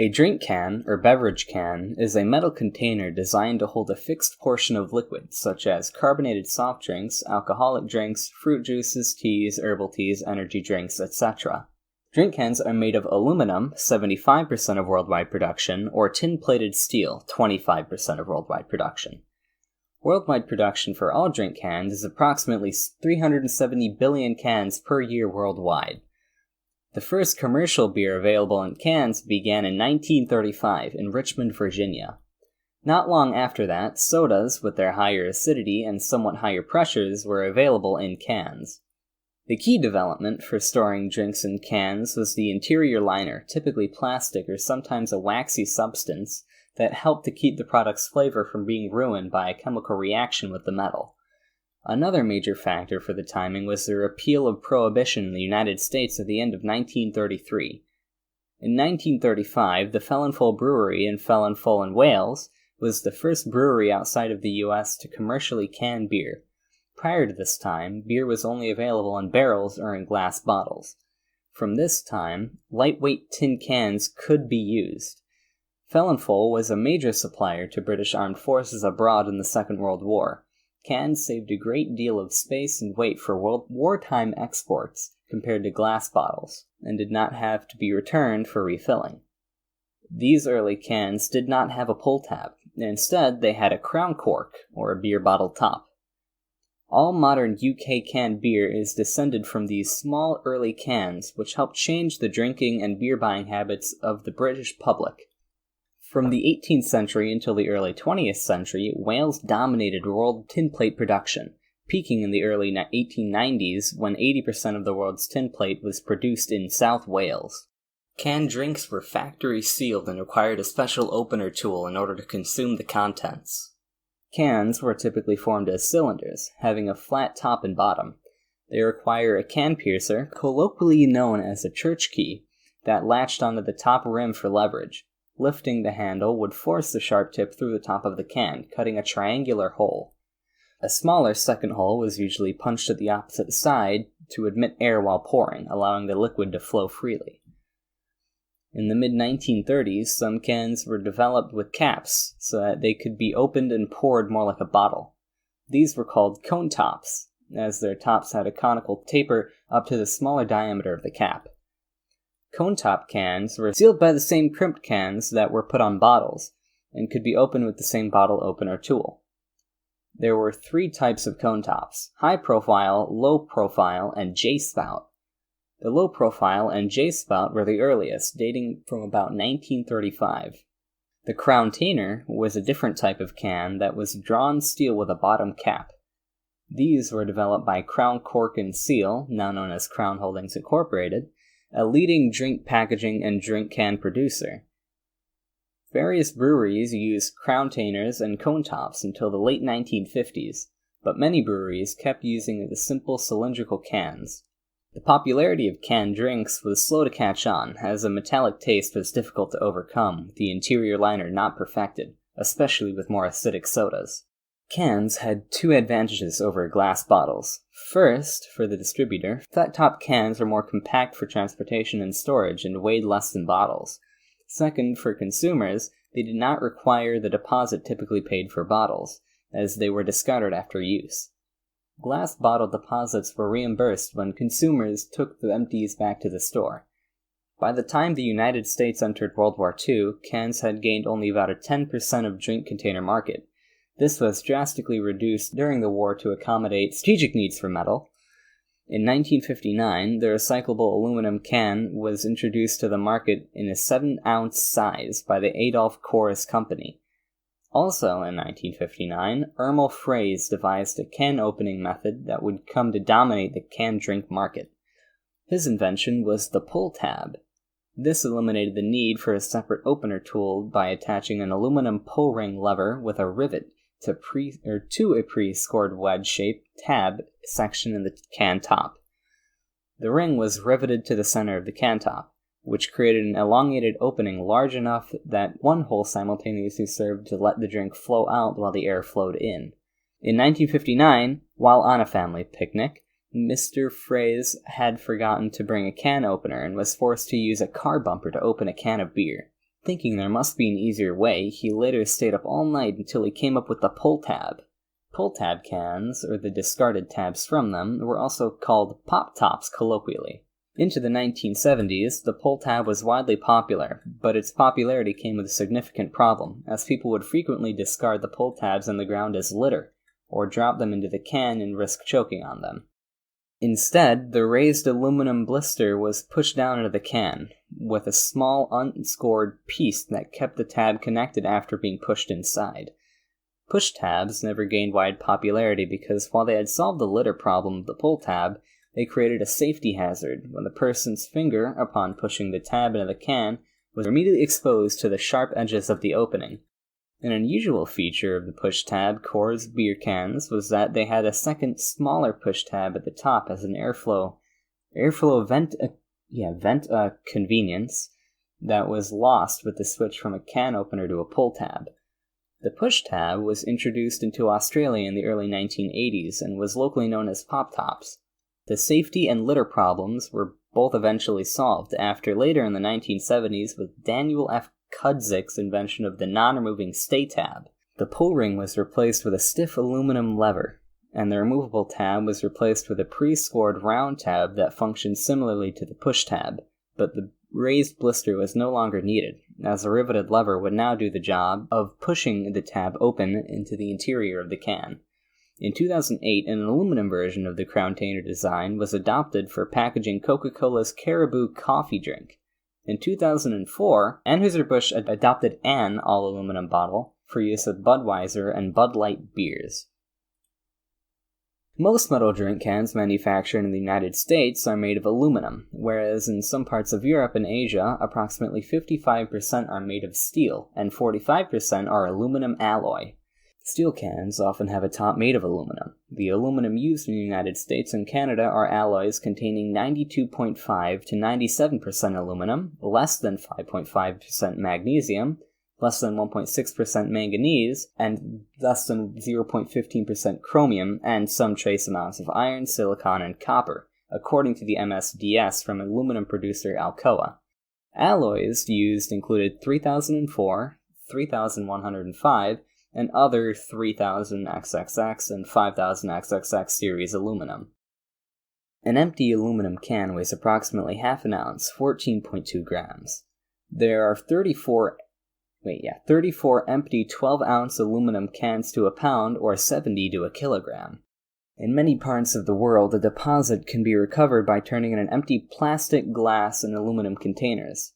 A drink can, or beverage can, is a metal container designed to hold a fixed portion of liquid, such as carbonated soft drinks, alcoholic drinks, fruit juices, teas, herbal teas, energy drinks, etc. Drink cans are made of aluminum, 75% of worldwide production, or tin-plated steel, 25% of worldwide production. Worldwide production for all drink cans is approximately 370 billion cans per year worldwide. The first commercial beer available in cans began in 1935 in Richmond, Virginia. Not long after that, sodas, with their higher acidity and somewhat higher pressures, were available in cans. The key development for storing drinks in cans was the interior liner, typically plastic or sometimes a waxy substance, that helped to keep the product's flavor from being ruined by a chemical reaction with the metal. Another major factor for the timing was the repeal of Prohibition in the United States at the end of 1933. In 1935, the Felonful Brewery in Felonful in Wales was the first brewery outside of the US to commercially can beer. Prior to this time, beer was only available in barrels or in glass bottles. From this time, lightweight tin cans could be used. Felonful was a major supplier to British armed forces abroad in the Second World War. Cans saved a great deal of space and weight for wartime exports compared to glass bottles, and did not have to be returned for refilling. These early cans did not have a pull tab, and instead they had a crown cork, or a beer bottle top. All modern UK canned beer is descended from these small early cans, which helped change the drinking and beer buying habits of the British public. From the 18th century until the early 20th century, Wales dominated world tin plate production, peaking in the early 1890s when 80% of the world's tin plate was produced in South Wales. Canned drinks were factory sealed and required a special opener tool in order to consume the contents. Cans were typically formed as cylinders, having a flat top and bottom. They require a can piercer, colloquially known as a church key, that latched onto the top rim for leverage. Lifting the handle would force the sharp tip through the top of the can, cutting a triangular hole. A smaller second hole was usually punched at the opposite side to admit air while pouring, allowing the liquid to flow freely. In the mid-1930s, some cans were developed with caps so that they could be opened and poured more like a bottle. These were called cone tops, as their tops had a conical taper up to the smaller diameter of the cap. Cone-top cans were sealed by the same crimped cans that were put on bottles, and could be opened with the same bottle opener tool. There were three types of cone tops: high profile, low profile, and J-spout. The low profile and J-spout were the earliest, dating from about 1935. The crown-tainer was a different type of can that was drawn steel with a bottom cap. These were developed by Crown Cork and Seal, now known as Crown Holdings Incorporated, a leading drink packaging and drink can producer. Various breweries used crown-tainers and cone tops until the late 1950s, but many breweries kept using the simple cylindrical cans. The popularity of canned drinks was slow to catch on, as a metallic taste was difficult to overcome, with the interior liner not perfected, especially with more acidic sodas. Cans had two advantages over glass bottles. First, for the distributor, flat-top cans were more compact for transportation and storage and weighed less than bottles. Second, for consumers, they did not require the deposit typically paid for bottles, as they were discarded after use. Glass bottle deposits were reimbursed when consumers took the empties back to the store. By the time the United States entered World War II, cans had gained only about a 10% of drink container market. This was drastically reduced during the war to accommodate strategic needs for metal. In 1959, the recyclable aluminum can was introduced to the market in a 7-ounce size by the Adolf Corus Company. Also in 1959, Ermel Frays devised a can opening method that would come to dominate the canned drink market. His invention was the pull tab. This eliminated the need for a separate opener tool by attaching an aluminum pull ring lever with a rivet to a pre-scored wedge-shaped tab section in the can top. The ring was riveted to the center of the can top, which created an elongated opening large enough that one hole simultaneously served to let the drink flow out while the air flowed in. In 1959, while on a family picnic, Mr. Frays had forgotten to bring a can opener and was forced to use a car bumper to open a can of beer. Thinking there must be an easier way, he later stayed up all night until he came up with the pull tab. Pull tab cans, or the discarded tabs from them, were also called pop tops colloquially. Into the 1970s, the pull tab was widely popular, but its popularity came with a significant problem, as people would frequently discard the pull tabs on the ground as litter, or drop them into the can and risk choking on them. Instead, the raised aluminum blister was pushed down into the can, with a small unscored piece that kept the tab connected after being pushed inside. Push tabs never gained wide popularity because while they had solved the litter problem of the pull tab, they created a safety hazard when the person's finger, upon pushing the tab into the can, was immediately exposed to the sharp edges of the opening. An unusual feature of the push tab Coors beer cans was that they had a second, smaller push tab at the top as an airflow vent convenience that was lost with the switch from a can opener to a pull tab. The push tab was introduced into Australia in the early 1980s and was locally known as pop tops. The safety and litter problems were both eventually solved later in the 1970s with Daniel F. Kudzik's invention of the non-removing stay tab. The pull ring was replaced with a stiff aluminum lever, and the removable tab was replaced with a pre-scored round tab that functioned similarly to the push tab, but the raised blister was no longer needed, as a riveted lever would now do the job of pushing the tab open into the interior of the can. In 2008, an aluminum version of the Crown-Tainer design was adopted for packaging Coca-Cola's Caribou coffee drink. In 2004, Anheuser-Busch adopted an all-aluminum bottle for use with Budweiser and Bud Light beers. Most metal drink cans manufactured in the United States are made of aluminum, whereas in some parts of Europe and Asia, approximately 55% are made of steel, and 45% are aluminum alloy. Steel cans often have a top made of aluminum. The aluminum used in the United States and Canada are alloys containing 92.5 to 97% aluminum, less than 5.5% magnesium, less than 1.6% manganese, and less than 0.15% chromium, and some trace amounts of iron, silicon, and copper, according to the MSDS from aluminum producer Alcoa. Alloys used included 3004, 3105, and other 3000XXX and 5000XXX series aluminum. An empty aluminum can weighs approximately half an ounce, 14.2 grams. There are 34 empty 12-ounce aluminum cans to a pound, or 70 to a kilogram. In many parts of the world, a deposit can be recovered by turning in an empty plastic, glass, and aluminum containers.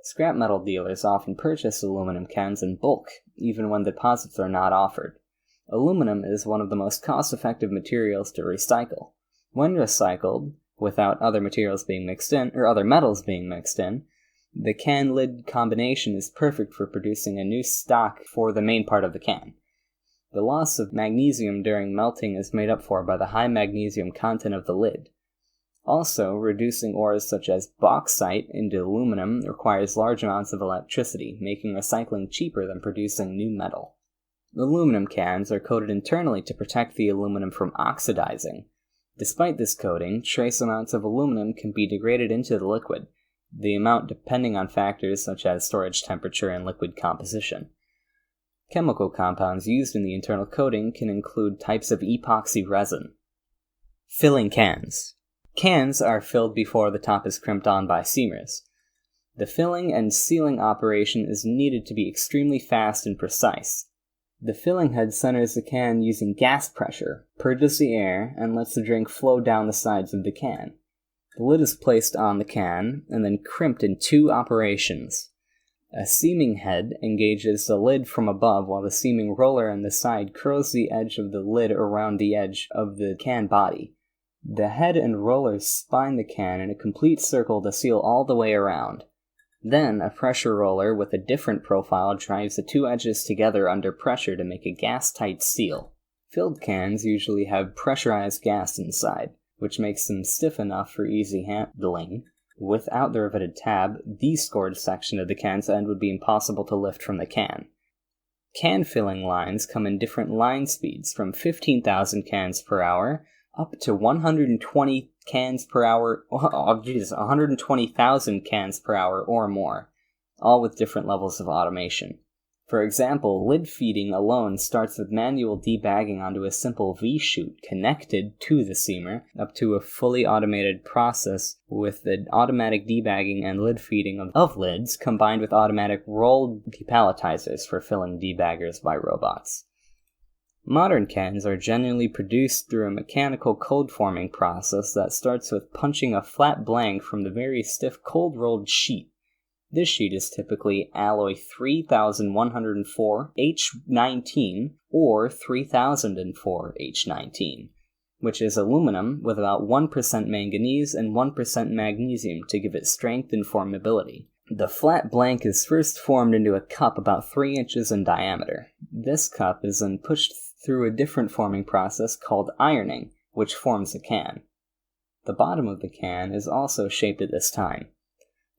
Scrap metal dealers often purchase aluminum cans in bulk, even when deposits are not offered. Aluminum is one of the most cost-effective materials to recycle. When recycled, without other materials being mixed in, or other metals being mixed in, the can-lid combination is perfect for producing a new stock for the main part of the can. The loss of magnesium during melting is made up for by the high magnesium content of the lid. Also, reducing ores such as bauxite into aluminum requires large amounts of electricity, making recycling cheaper than producing new metal. Aluminum cans are coated internally to protect the aluminum from oxidizing. Despite this coating, trace amounts of aluminum can be degraded into the liquid, the amount depending on factors such as storage temperature and liquid composition. Chemical compounds used in the internal coating can include types of epoxy resin. Filling cans. Cans are filled before the top is crimped on by seamers. The filling and sealing operation is needed to be extremely fast and precise. The filling head centers the can using gas pressure, purges the air, and lets the drink flow down the sides of the can. The lid is placed on the can, and then crimped in 2 operations. A seaming head engages the lid from above, while the seaming roller on the side curls the edge of the lid around the edge of the can body. The head and roller spine the can in a complete circle to seal all the way around. Then, a pressure roller with a different profile drives the 2 edges together under pressure to make a gas-tight seal. Filled cans usually have pressurized gas inside, which makes them stiff enough for easy handling. Without the riveted tab, the scored section of the can's end would be impossible to lift from the can. Can filling lines come in different line speeds, from 15,000 cans per hour up to 120 cans per hour, 120,000 cans per hour or more. all with different levels of automation. For example, lid feeding alone starts with manual debagging onto a simple V-chute connected to the seamer, up to a fully automated process with the automatic debagging and lid feeding of lids combined with automatic rolled depalletizers for filling debaggers by robots. Modern cans are generally produced through a mechanical cold-forming process that starts with punching a flat blank from the very stiff cold-rolled sheet. This sheet is typically alloy 3104H19 or 3004H19, which is aluminum with about 1% manganese and 1% magnesium to give it strength and formability. The flat blank is first formed into a cup about 3 inches in diameter. This cup is then pushed through a different forming process called ironing, which forms a can. The bottom of the can is also shaped at this time.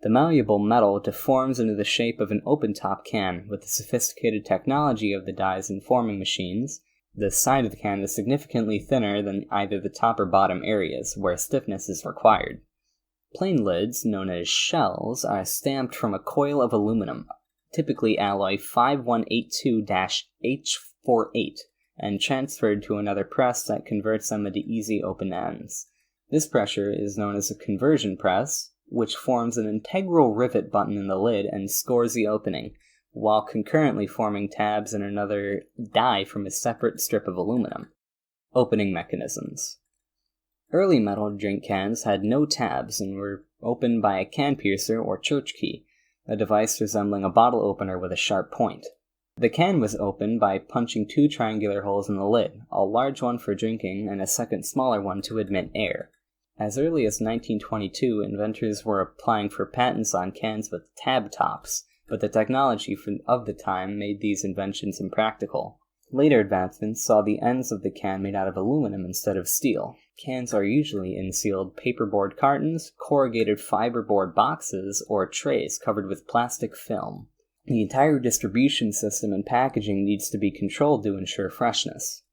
The malleable metal deforms into the shape of an open-top can. With the sophisticated technology of the dies and forming machines, the side of the can is significantly thinner than either the top or bottom areas, where stiffness is required. Plain lids, known as shells, are stamped from a coil of aluminum, typically alloy 5182-H48, and transferred to another press that converts them into easy open ends. This pressure is known as a conversion press, which forms an integral rivet button in the lid and scores the opening, while concurrently forming tabs in another die from a separate strip of aluminum. Opening mechanisms. Early metal drink cans had no tabs and were opened by a can piercer or church key, a device resembling a bottle opener with a sharp point. The can was opened by punching 2 triangular holes in the lid, a large one for drinking and a second smaller one to admit air. As early as 1922, inventors were applying for patents on cans with tab tops, but the technology of the time made these inventions impractical. Later advancements saw the ends of the can made out of aluminum instead of steel. Cans are usually in sealed paperboard cartons, corrugated fiberboard boxes, or trays covered with plastic film. The entire distribution system and packaging needs to be controlled to ensure freshness.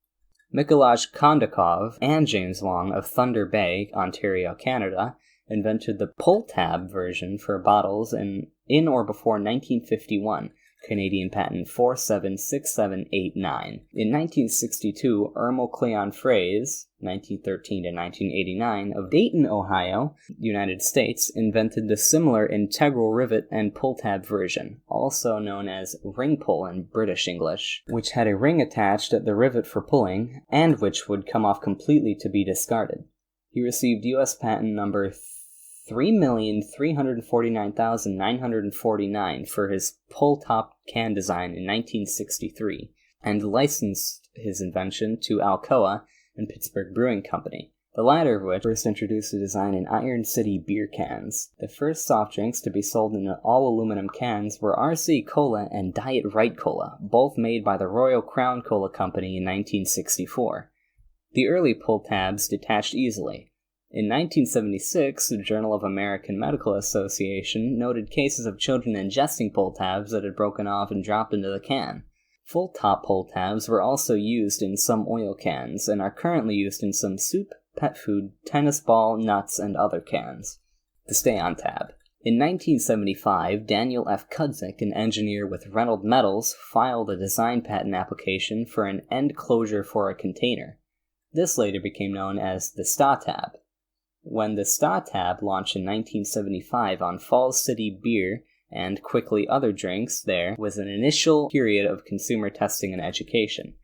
Mikolaj Kondakov and James Long of Thunder Bay, Ontario, Canada, invented the pull-tab version for bottles in or before 1951, Canadian patent 476789. In 1962, Irmo Cleon Fraze, 1913 to 1989, of Dayton, Ohio, United States, invented the similar integral rivet and pull-tab version, also known as ring pull in British English, which had a ring attached at the rivet for pulling, and which would come off completely to be discarded. He received U.S. patent number 3,349,949 for his pull-top can design in 1963, and licensed his invention to Alcoa and Pittsburgh Brewing Company, the latter of which first introduced the design in Iron City beer cans. The first soft drinks to be sold in all-aluminum cans were RC Cola and Diet Right Cola, both made by the Royal Crown Cola Company in 1964. The early pull tabs detached easily. In 1976, the Journal of American Medical Association noted cases of children ingesting pull tabs that had broken off and dropped into the can. Full top pull tabs were also used in some oil cans and are currently used in some soup, pet food, tennis ball, nuts, and other cans. The stay-on tab. In 1975, Daniel F. Kudzik, an engineer with Reynolds Metals, filed a design patent application for an end closure for a container. This later became known as the Sta tab. When the Sta tab launched in 1975 on Falls City Beer and quickly other drinks, there was an initial period of consumer testing and education.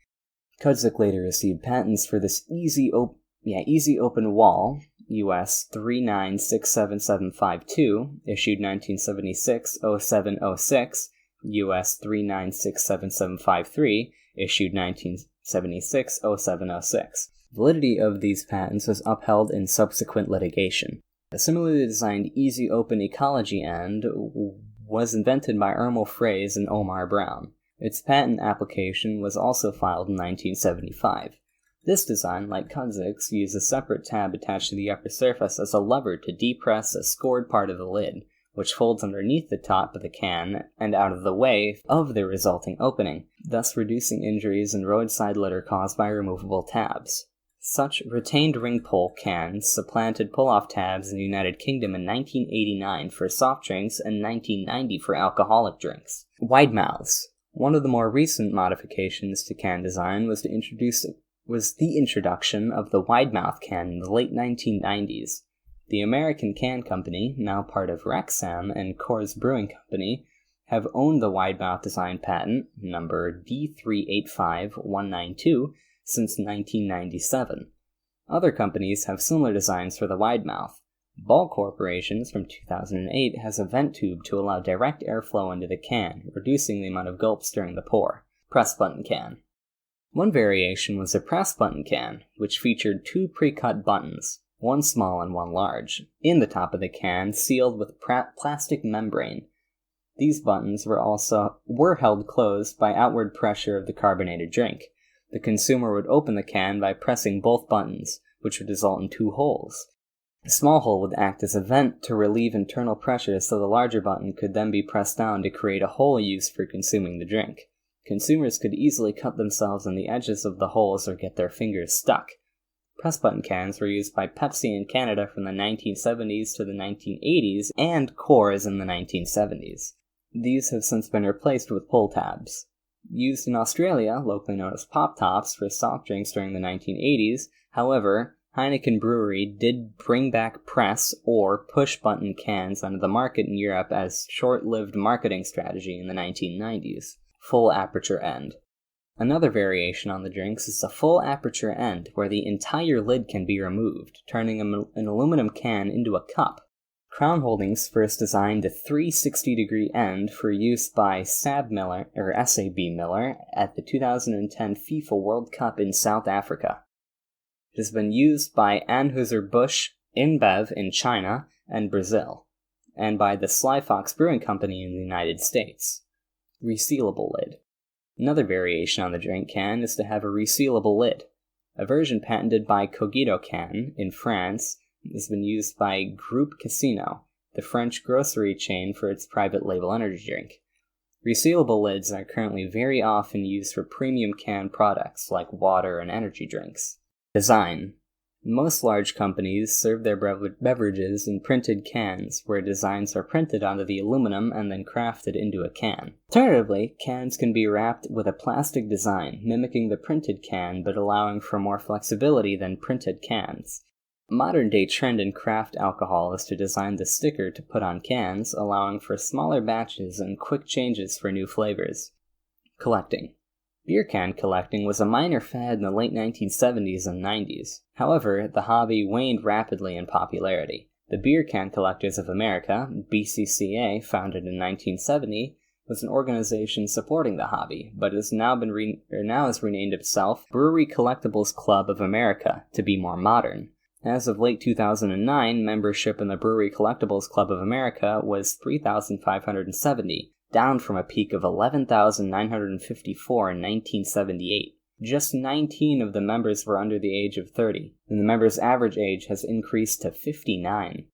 Kudzik later received patents for this easy open wall, US 3967752, issued 1976-0706, US 3967753, issued 1976-0706. Validity of these patents was upheld in subsequent litigation. A similarly designed Easy Open Ecology End was invented by Irmo Fraze and Omar Brown. Its patent application was also filed in 1975. This design, like Kudzik's, used a separate tab attached to the upper surface as a lever to depress a scored part of the lid, which folds underneath the top of the can and out of the way of the resulting opening, thus reducing injuries and roadside litter caused by removable tabs. Such retained ring pull cans supplanted pull-off tabs in the United Kingdom in 1989 for soft drinks and 1990 for alcoholic drinks. Wide mouths. One of the more recent modifications to can design was the introduction of the wide mouth can in the late 1990s. The American Can Company, now part of Rexam and Coors Brewing Company, have owned the wide mouth design patent, number D385192, since 1997. Other companies have similar designs for the wide mouth. Ball Corporations from 2008 has a vent tube to allow direct airflow into the can, reducing the amount of gulps during the pour. Press button can. One variation was a press button can, which featured two pre-cut buttons, one small and one large, in the top of the can, sealed with plastic membrane. These buttons were held closed by outward pressure of the carbonated drink. The consumer would open the can by pressing both buttons, which would result in two holes. The small hole would act as a vent to relieve internal pressure, so the larger button could then be pressed down to create a hole used for consuming the drink. Consumers could easily cut themselves on the edges of the holes or get their fingers stuck. Press button cans were used by Pepsi in Canada from the 1970s to the 1980s and Coors in the 1970s. These have since been replaced with pull tabs. Used in Australia, locally known as pop tops, for soft drinks during the 1980s, however, Heineken Brewery did bring back press or push-button cans onto the market in Europe as short-lived marketing strategy in the 1990s. Full Aperture End. Another variation on the drinks is a full aperture end, where the entire lid can be removed, turning an aluminum can into a cup. Crown Holdings first designed a 360-degree end for use by SAB Miller at the 2010 FIFA World Cup in South Africa. It has been used by Anheuser-Busch InBev in China and Brazil, and by the Sly Fox Brewing Company in the United States. Resealable Lid. Another variation on the drink can is to have a resealable lid. A version patented by Cogito Can in France has been used by Groupe Casino, the French grocery chain, for its private label energy drink. Resealable lids are currently very often used for premium canned products like water and energy drinks. Design. Most large companies serve their beverages in printed cans, where designs are printed onto the aluminum and then crafted into a can. Alternatively, cans can be wrapped with a plastic design, mimicking the printed can but allowing for more flexibility than printed cans. A modern-day trend in craft alcohol is to design the sticker to put on cans, allowing for smaller batches and quick changes for new flavors. Collecting. Beer can collecting was a minor fad in the late 1970s and 90s. However, the hobby waned rapidly in popularity. The Beer Can Collectors of America, BCCA, founded in 1970, was an organization supporting the hobby, but has now renamed itself Brewery Collectibles Club of America to be more modern. As of late 2009, membership in the Brewery Collectibles Club of America was 3,570, down from a peak of 11,954 in 1978. Just 19 of the members were under the age of 30, and the members' average age has increased to 59.